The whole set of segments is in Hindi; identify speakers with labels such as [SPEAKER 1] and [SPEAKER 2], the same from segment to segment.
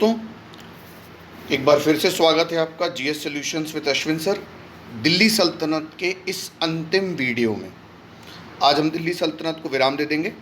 [SPEAKER 1] दोस्तों, एक बार फिर से स्वागत है आपका GS solutions with Ashwin sir. Delhi सल्तनत के इस अंतिम वीडियो में आज हम दिल्ली सल्तनत को विराम दे देंगे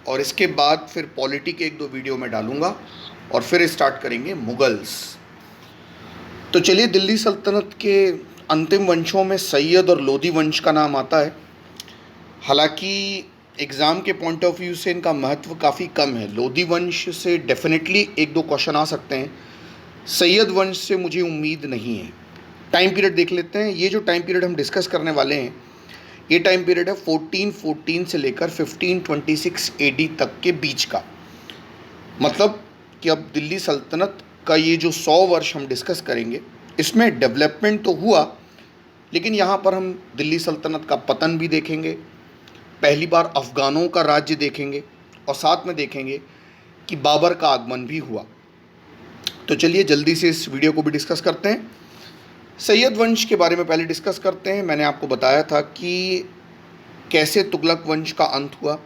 [SPEAKER 1] और इसके बाद फिर पॉलिटी के एक दो वीडियो में डालूंगा और फिर स्टार्ट करेंगे मुगल्स। तो चलिए, दिल्ली सल्तनत के अंतिम वंशों में सैयद और लोदी वंश का नाम आता है। हालांकि एग्ज़ाम के पॉइंट ऑफ व्यू से इनका महत्व काफ़ी कम है। लोदी वंश से डेफिनेटली एक दो क्वेश्चन आ सकते हैं, सैयद वंश से मुझे उम्मीद नहीं है। टाइम पीरियड देख लेते हैं। ये जो टाइम पीरियड हम डिस्कस करने वाले हैं, ये टाइम पीरियड है 1414 से लेकर 1526 एडी तक के बीच का। मतलब कि अब दिल्ली सल्तनत का ये जो 100 वर्ष हम डिस्कस करेंगे, इसमें डेवलपमेंट तो हुआ, लेकिन यहाँ पर हम दिल्ली सल्तनत का पतन भी देखेंगे, पहली बार अफ़गानों का राज्य देखेंगे और साथ में देखेंगे कि बाबर का आगमन भी हुआ। तो चलिए जल्दी से इस वीडियो को भी डिस्कस करते हैं। सैयद वंश के बारे में पहले डिस्कस करते हैं। मैंने आपको बताया था कि कैसे तुगलक वंश का अंत हुआ।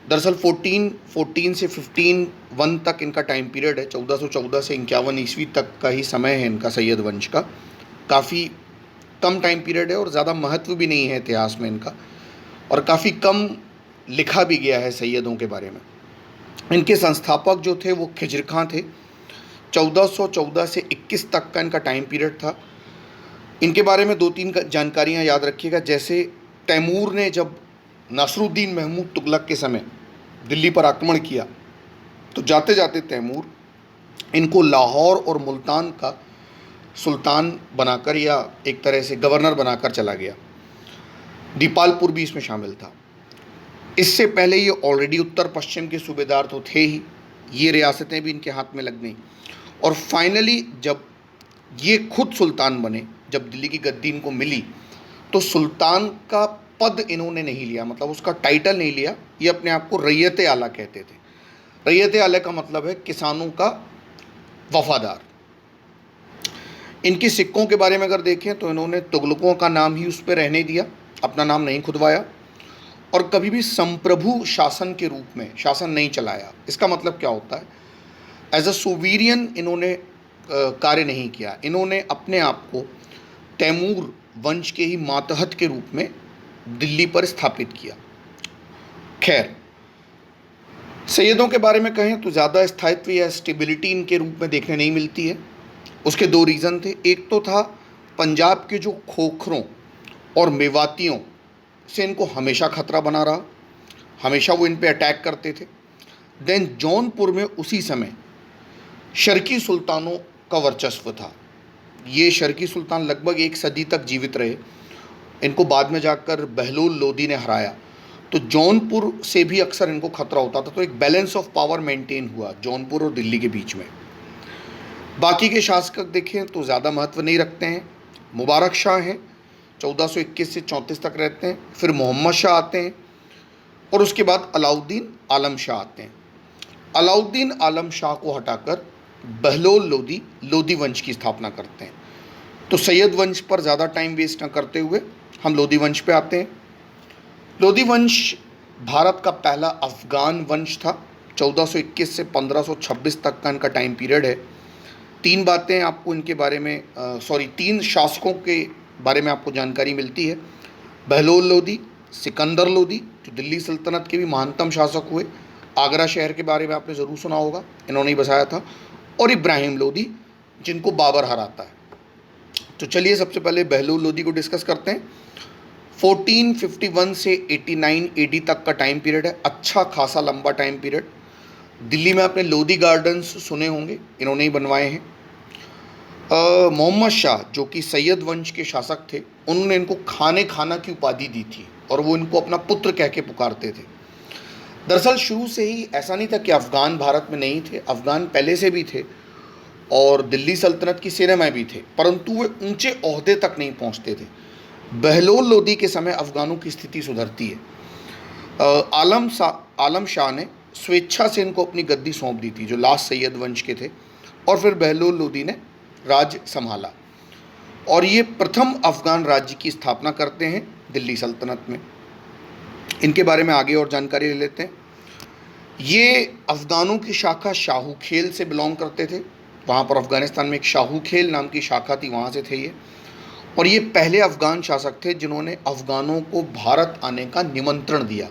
[SPEAKER 1] दरअसल 1414 से 1501 तक इनका टाइम पीरियड है। 1414 से 51 ईस्वी तक का ही समय है इनका सैयद वंश का। काफ़ी कम टाइम पीरियड है और ज़्यादा महत्व भी नहीं है इतिहास में इनका, और काफ़ी कम लिखा भी गया है सैयदों के बारे में। इनके संस्थापक जो थे वो खिज्र खां थे। 1414 से 21 तक का इनका टाइम पीरियड था। इनके बारे में दो तीन जानकारियाँ याद रखिएगा। जैसे तैमूर ने जब नासरुद्दीन महमूद तुगलक के समय दिल्ली पर आक्रमण किया, तो जाते जाते तैमूर इनको लाहौर और मुल्तान का सुल्तान बनाकर या एक तरह से गवर्नर बनाकर चला गया। दीपालपुर भी इसमें शामिल था। इससे पहले ये ऑलरेडी उत्तर पश्चिम के सूबेदार तो थे ही, ये रियासतें भी इनके हाथ में लग गईं। और फाइनली जब ये खुद सुल्तान बने, जब दिल्ली की गद्दी इनको मिली, तो सुल्तान का पद इन्होंने नहीं लिया, मतलब उसका टाइटल नहीं लिया। ये अपने आप को रैयत आला कहते थे। रैयत आला का मतलब है किसानों का वफादार। इनके सिक्कों के बारे में अगर देखें तो इन्होंने तुगलकों का नाम ही उस पर रहने दिया, अपना नाम नहीं खुदवाया, और कभी भी संप्रभु शासन के रूप में शासन नहीं चलाया। इसका मतलब क्या होता है, एज अ सुवीरियन इन्होंने कार्य नहीं किया। इन्होंने अपने आप को तैमूर वंश के ही मातहत के रूप में दिल्ली पर स्थापित किया। खैर, सैयदों के बारे में कहें तो ज़्यादा स्थायित्व या स्टेबिलिटी इनके रूप में देखने नहीं मिलती है। उसके दो रीज़न थे। एक तो था पंजाब के जो खोखरों और मेवातियों से इनको हमेशा खतरा बना रहा, हमेशा वो इन पे अटैक करते थे। देन जौनपुर में उसी समय शर्की सुल्तानों का वर्चस्व था। ये शर्की सुल्तान लगभग एक सदी तक जीवित रहे। इनको बाद में जाकर बहलोल लोदी ने हराया। तो जौनपुर से भी अक्सर इनको खतरा होता था। तो एक बैलेंस ऑफ पावर मेंटेन हुआ जौनपुर और दिल्ली के बीच में। बाकी के शासक देखें तो ज़्यादा महत्व नहीं रखते हैं। मुबारक शाह हैं, 1421 से 34 तक रहते हैं। फिर मोहम्मद शाह आते हैं और उसके बाद अलाउद्दीन आलम शाह आते हैं। अलाउद्दीन आलम शाह को हटाकर बहलोल लोदी लोदी वंश की स्थापना करते हैं। तो सैयद वंश पर ज़्यादा टाइम वेस्ट न करते हुए हम लोदी वंश पे आते हैं। लोदी वंश भारत का पहला अफ़गान वंश था। 1421 से 1526 तक का इनका टाइम पीरियड है। तीन बातें आपको इनके बारे में तीन शासकों के बारे में आपको जानकारी मिलती है। बहलोल लोदी, सिकंदर लोदी जो दिल्ली सल्तनत के भी महानतम शासक हुए, आगरा शहर के बारे में आपने ज़रूर सुना होगा, इन्होंने ही बसाया था, और इब्राहिम लोदी जिनको बाबर हराता है। तो चलिए सबसे पहले बहलोल लोदी को डिस्कस करते हैं। 1451 से 89 एडी तक का टाइम पीरियड है। अच्छा खासा लंबा टाइम पीरियड। दिल्ली में आपने लोदी गार्डन्स सुने होंगे, इन्होंने ही बनवाए हैं। मोहम्मद शाह जो कि सैयद वंश के शासक थे, उन्होंने इनको खाने खाना की उपाधि दी थी और वो इनको अपना पुत्र कह के पुकारते थे। दरअसल शुरू से ही ऐसा नहीं था कि अफ़गान भारत में नहीं थे, अफ़गान पहले से भी थे और दिल्ली सल्तनत की सेना में भी थे, परंतु वे ऊंचे ओहदे तक नहीं पहुंचते थे। बहलोल लोदी के समय अफ़गानों की स्थिति सुधरती है। आलम शाह ने स्वेच्छा से इनको अपनी गद्दी सौंप दी थी, जो लास्ट सैयद वंश के थे, और फिर बहलोल लोदी ने राज्य संभाला और ये प्रथम अफ़गान राज्य की स्थापना करते हैं दिल्ली सल्तनत में। इनके बारे में आगे और जानकारी ले लेते हैं। ये अफ़गानों की शाखा शाहू खेल से बिलोंग करते थे। वहाँ पर अफ़गानिस्तान में एक शाहू खेल नाम की शाखा थी, वहाँ से थे ये। और ये पहले अफ़गान शासक थे जिन्होंने अफ़गानों को भारत आने का निमंत्रण दिया।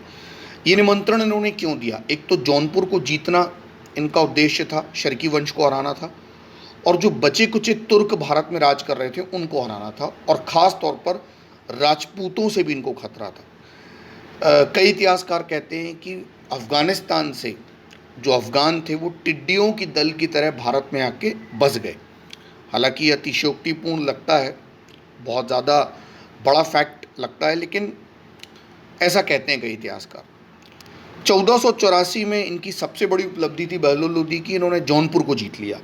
[SPEAKER 1] ये निमंत्रण इन्होंने क्यों दिया? एक तो जौनपुर को जीतना इनका उद्देश्य था, शर्की वंश को हराना था, और जो बचे कुचे तुर्क भारत में राज कर रहे थे उनको हराना था, और ख़ास तौर पर राजपूतों से भी इनको खतरा था। कई इतिहासकार कहते हैं कि अफ़गानिस्तान से जो अफ़गान थे वो टिड्डियों की दल की तरह भारत में आके बस गए। हालांकि ये अतिशयोक्तिपूर्ण लगता है, बहुत ज़्यादा बड़ा फैक्ट लगता है, लेकिन ऐसा कहते हैं कई इतिहासकार। 1484 में इनकी सबसे बड़ी उपलब्धि थी बहलोल लोदी की, इन्होंने जौनपुर को जीत लिया।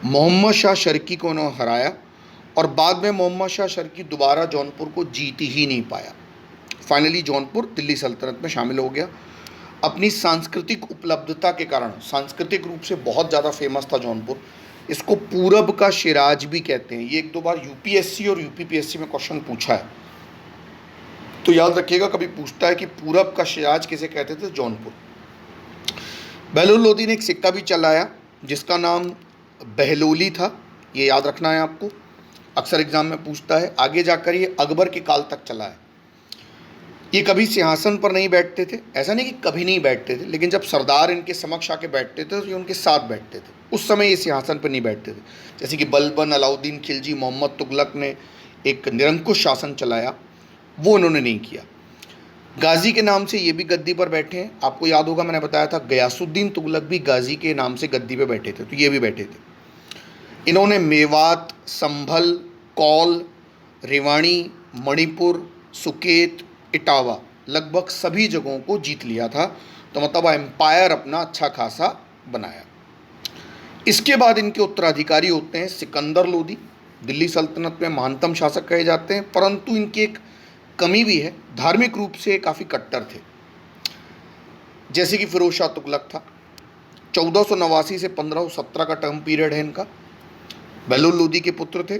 [SPEAKER 1] मोहम्मद शाह शर्की को इन्होंने हराया, और बाद में मोहम्मद शाह शर्की दोबारा जौनपुर को जीत ही नहीं पाया। फाइनली जौनपुर दिल्ली सल्तनत में शामिल हो गया। अपनी सांस्कृतिक उपलब्धता के कारण सांस्कृतिक रूप से बहुत ज़्यादा फेमस था जौनपुर। इसको पूरब का शिराज भी कहते हैं। ये 1-2 बार यूपीएससी और यूपीपीएससी में क्वेश्चन पूछा है, तो याद रखिएगा, कभी पूछता है कि पूरब का शिराज किसे कहते थे? जौनपुर। बहलोल लोदी ने एक सिक्का भी चलाया जिसका नाम बहलोली था, ये याद रखना है आपको, अक्सर एग्जाम में पूछता है। आगे जाकर ये अकबर के काल तक चला है। ये कभी सिंहासन पर नहीं बैठते थे, ऐसा नहीं कि कभी नहीं बैठते थे, लेकिन जब सरदार इनके समक्ष आके बैठते थे तो ये उनके साथ बैठते थे। उस समय ये सिंहासन पर नहीं बैठते थे। जैसे कि बलबन, अलाउद्दीन खिलजी, मोहम्मद तुगलक ने एक निरंकुश शासन चलाया, वो इन्होंने नहीं किया। गाजी के नाम से ये भी गद्दी पर बैठे हैं। आपको याद होगा मैंने बताया था गयासुद्दीन तुगलक भी गाजी के नाम से गद्दी पर बैठे थे, तो ये भी बैठे थे। इन्होंने मेवात, संभल, कौल, रेवाड़ी, मणिपुर, सुकेत, इटावा लगभग सभी जगहों को जीत लिया था। तो मतलब एम्पायर अपना अच्छा खासा बनाया। इसके बाद इनके उत्तराधिकारी होते हैं सिकंदर लोदी। दिल्ली सल्तनत में महानतम शासक कहे जाते हैं, परंतु इनकी एक कमी भी है, धार्मिक रूप से काफ़ी कट्टर थे। जैसे कि फिरोज शाह तुगलक था। 1489 से 1517 का टर्म पीरियड है इनका। बहलोल लोदी के पुत्र थे।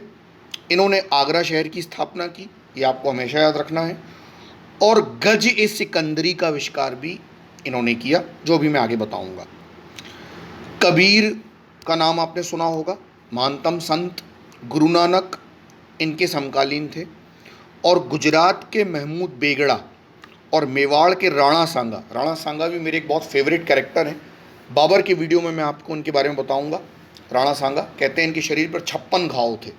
[SPEAKER 1] इन्होंने आगरा शहर की स्थापना की, ये आपको हमेशा याद रखना है, और गज-ए-सिकंदरी का आविष्कार भी इन्होंने किया, जो भी मैं आगे बताऊंगा। कबीर का नाम आपने सुना होगा, महानतम संत। गुरु नानक इनके समकालीन थे, और गुजरात के महमूद बेगड़ा और मेवाड़ के राणा सांगा भी मेरे एक बहुत फेवरेट कैरेक्टर हैं। बाबर के वीडियो में मैं आपको उनके बारे में बताऊंगा। राणा सांगा कहते हैं इनके शरीर पर 56 घाव थे।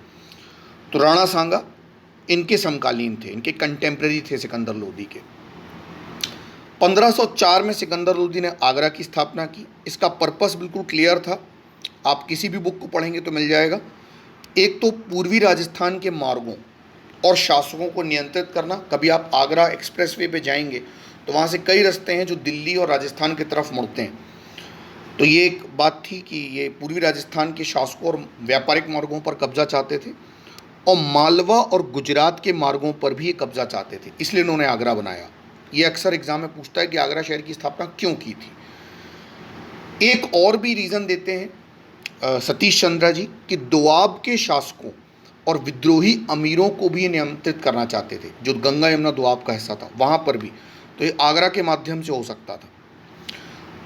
[SPEAKER 1] तो राणा सांगा इनके समकालीन थे, इनके कंटेम्प्रेरी थे सिकंदर लोदी के। 1504 में सिकंदर लोदी ने आगरा की स्थापना की। इसका पर्पस बिल्कुल क्लियर था, आप किसी भी बुक को पढ़ेंगे तो मिल जाएगा। एक तो पूर्वी राजस्थान के मार्गों और शासकों को नियंत्रित करना। कभी आप आगरा एक्सप्रेसवे पे जाएंगे तो वहाँ से कई रास्ते हैं जो दिल्ली और राजस्थान की तरफ मुड़ते हैं। तो ये एक बात थी कि ये पूर्वी राजस्थान के शासकों और व्यापारिक मार्गों पर कब्जा चाहते थे, और मालवा और गुजरात के मार्गों पर भी ये कब्जा चाहते थे, इसलिए इन्होंने आगरा बनाया। ये अक्सर एग्जाम में पूछता है कि आगरा शहर की स्थापना क्यों की थी। एक और भी रीज़न देते हैं सतीश चंद्रा जी कि दोआब के शासकों और विद्रोही अमीरों को भी नियंत्रित करना चाहते थे, जो गंगा यमुना दोआब का हिस्सा था वहाँ पर भी। तो ये आगरा के माध्यम से हो सकता था।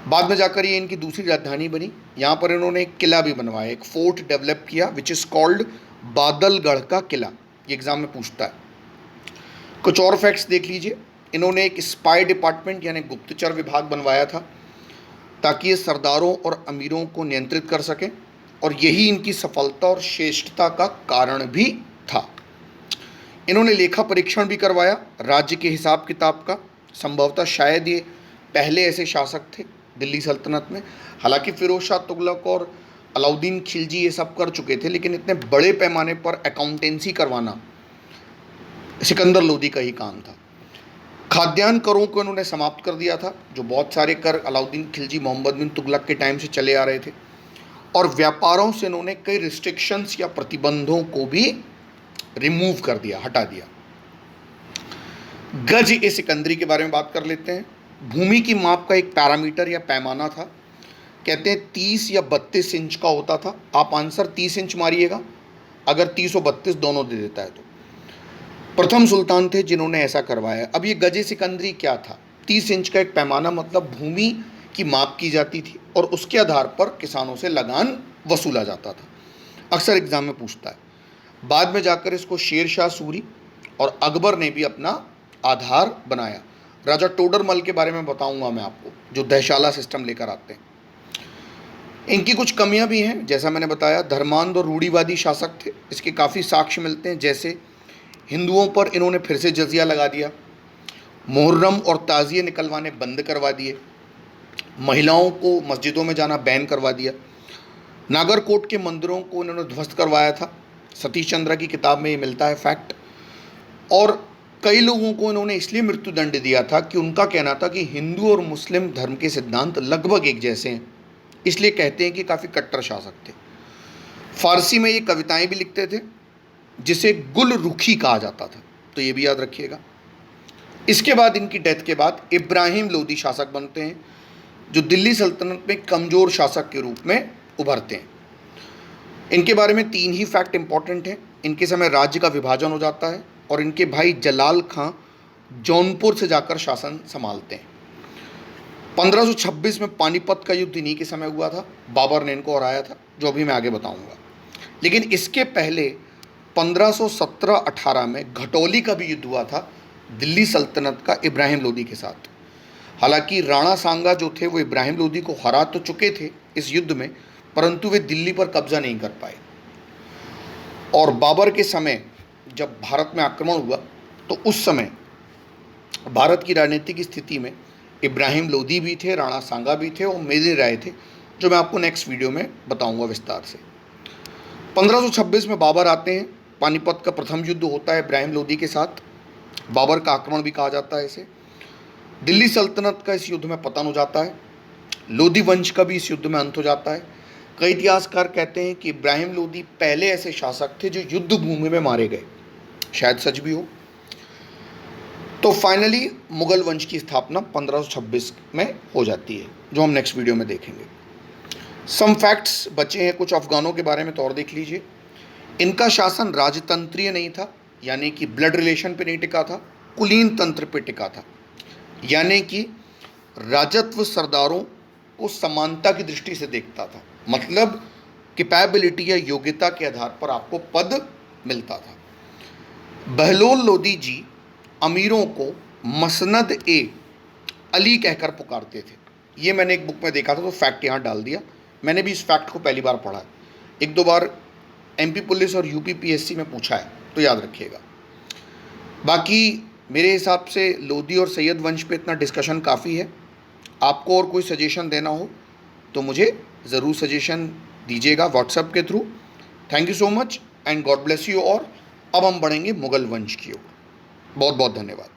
[SPEAKER 1] बाद में जाकर ये इनकी दूसरी राजधानी बनी। यहाँ पर इन्होंने एक किला भी बनवाया, एक फोर्ट डेवलप किया, विच इज़ कॉल्ड बादलगढ़ का किला। ये एग्जाम में पूछता है। कुछ और फैक्ट्स देख लीजिए। इन्होंने एक स्पाई डिपार्टमेंट यानी गुप्तचर विभाग बनवाया था, ताकि ये सरदारों और अमीरों को नियंत्रित कर सकें, और यही इनकी सफलता और श्रेष्ठता का कारण भी था। इन्होंने लेखा परीक्षण भी करवाया राज्य के हिसाब किताब का। संभवतः शायद ये पहले ऐसे शासक थे दिल्ली सल्तनत में। हालांकि फिरोज शाह तुगलक और अलाउद्दीन खिलजी ये सब कर चुके थे, लेकिन इतने बड़े पैमाने पर अकाउंटेंसी करवाना सिकंदर लोदी का ही काम था। खाद्यान्न करों को इन्होंने समाप्त कर दिया था, जो बहुत सारे कर अलाउद्दीन खिलजी, मोहम्मद बिन तुगलक के टाइम से चले आ रहे थे। और व्यापारों से इन्होंने कई रिस्ट्रिक्शंस या प्रतिबंधों को भी रिमूव कर दिया, हटा दिया। गज-ए-सिकंदरी के बारे में बात कर लेते हैं। भूमि की माप का एक पैरामीटर या पैमाना था। कहते हैं 30 या 32 इंच का होता था। आप आंसर 30 इंच मारिएगा, अगर 30 और 32 दोनों दे देता है तो। प्रथम सुल्तान थे जिन्होंने ऐसा करवाया। अब ये गज-ए-सिकंदरी क्या था? 30 इंच का एक पैमाना, मतलब भूमि की माप की जाती थी और उसके आधार पर किसानों से लगान वसूला जाता था। अक्सर एग्ज़ाम में पूछता है। बाद में जाकर इसको शेर शाह सूरी और अकबर ने भी अपना आधार बनाया। राजा टोडरमल के बारे में बताऊंगा मैं आपको, जो दहशाला सिस्टम लेकर आते हैं। इनकी कुछ कमियां भी हैं, जैसा मैंने बताया धर्मांध और रूढ़िवादी शासक थे। इसके काफ़ी साक्ष्य मिलते हैं, जैसे हिंदुओं पर इन्होंने फिर से जजिया लगा दिया, मुहर्रम और ताज़िए निकलवाने बंद करवा दिए, महिलाओं को मस्जिदों में जाना बैन करवा दिया, नागरकोट के मंदिरों को इन्होंने ध्वस्त करवाया था। सतीश चंद्र की किताब में ये मिलता है फैक्ट। और कई लोगों को इन्होंने इसलिए मृत्युदंड दिया था कि उनका कहना था कि हिंदू और मुस्लिम धर्म के सिद्धांत लगभग एक जैसे हैं, इसलिए कहते हैं कि काफ़ी कट्टर शासक थे। फारसी में ये कविताएं भी लिखते थे, जिसे गुल रुखी कहा जाता था, तो ये भी याद रखिएगा। इसके बाद इनकी डेथ के बाद इब्राहिम लोदी शासक बनते हैं, जो दिल्ली सल्तनत में कमज़ोर शासक के रूप में उभरते हैं। इनके बारे में 3 ही फैक्ट इंपॉर्टेंट हैं। इनके समय राज्य का विभाजन हो जाता है और इनके भाई जलाल खां जौनपुर से जाकर शासन संभालते हैं। 1526 में पानीपत का युद्ध इन्हीं के समय हुआ था। बाबर ने इनको हराया था, जो अभी मैं आगे बताऊंगा। लेकिन इसके पहले 1517-18 में घटौली का भी युद्ध हुआ था दिल्ली सल्तनत का इब्राहिम लोदी के साथ। हालांकि राणा सांगा जो थे वो इब्राहिम लोदी को हरा तो चुके थे इस युद्ध में, परंतु वे दिल्ली पर कब्जा नहीं कर पाए। और बाबर के समय जब भारत में आक्रमण हुआ तो उस समय भारत की राजनीतिक स्थिति में इब्राहिम लोदी भी थे, राणा सांगा भी थे और मेदिनी राय थे, जो मैं आपको नेक्स्ट वीडियो में बताऊंगा विस्तार से। 1526 में बाबर आते हैं। पानीपत का प्रथम युद्ध होता है इब्राहिम लोदी के साथ। बाबर का आक्रमण भी कहा जाता है इसे। दिल्ली सल्तनत का इस युद्ध में पतन हो जाता है। लोदी वंश का भी इस युद्ध में अंत हो जाता है। कई इतिहासकार कहते हैं कि इब्राहिम लोदी पहले ऐसे शासक थे जो युद्ध भूमि में मारे गए। शायद सच भी हो। तो फाइनली मुगल वंश की स्थापना 1526 में हो जाती है, जो हम नेक्स्ट वीडियो में देखेंगे। सम फैक्ट्स बचे हैं कुछ अफगानों के बारे में, तो और देख लीजिए। इनका शासन राजतंत्रीय नहीं था, यानी कि ब्लड रिलेशन पे नहीं टिका था, कुलीन तंत्र पे टिका था, यानी कि राजत्व सरदारों को समानता की दृष्टि से देखता था। मतलब कैपेबिलिटी या योग्यता के आधार पर आपको पद मिलता था। बहलोल लोदी जी अमीरों को मसनद ए अली कहकर पुकारते थे। ये मैंने एक बुक में देखा था, तो फैक्ट यहाँ डाल दिया। मैंने भी इस फैक्ट को पहली बार पढ़ा है। 1-2 बार MP पुलिस और UP PSC में पूछा है, तो याद रखिएगा। बाकी मेरे हिसाब से लोदी और सैयद वंश पे इतना डिस्कशन काफ़ी है। आपको और कोई सजेशन देना हो तो मुझे ज़रूर सजेशन दीजिएगा व्हाट्सएप के through. Thank you so much and God bless you. और अब हम बढ़ेंगे मुगल वंश की ओर। बहुत बहुत धन्यवाद।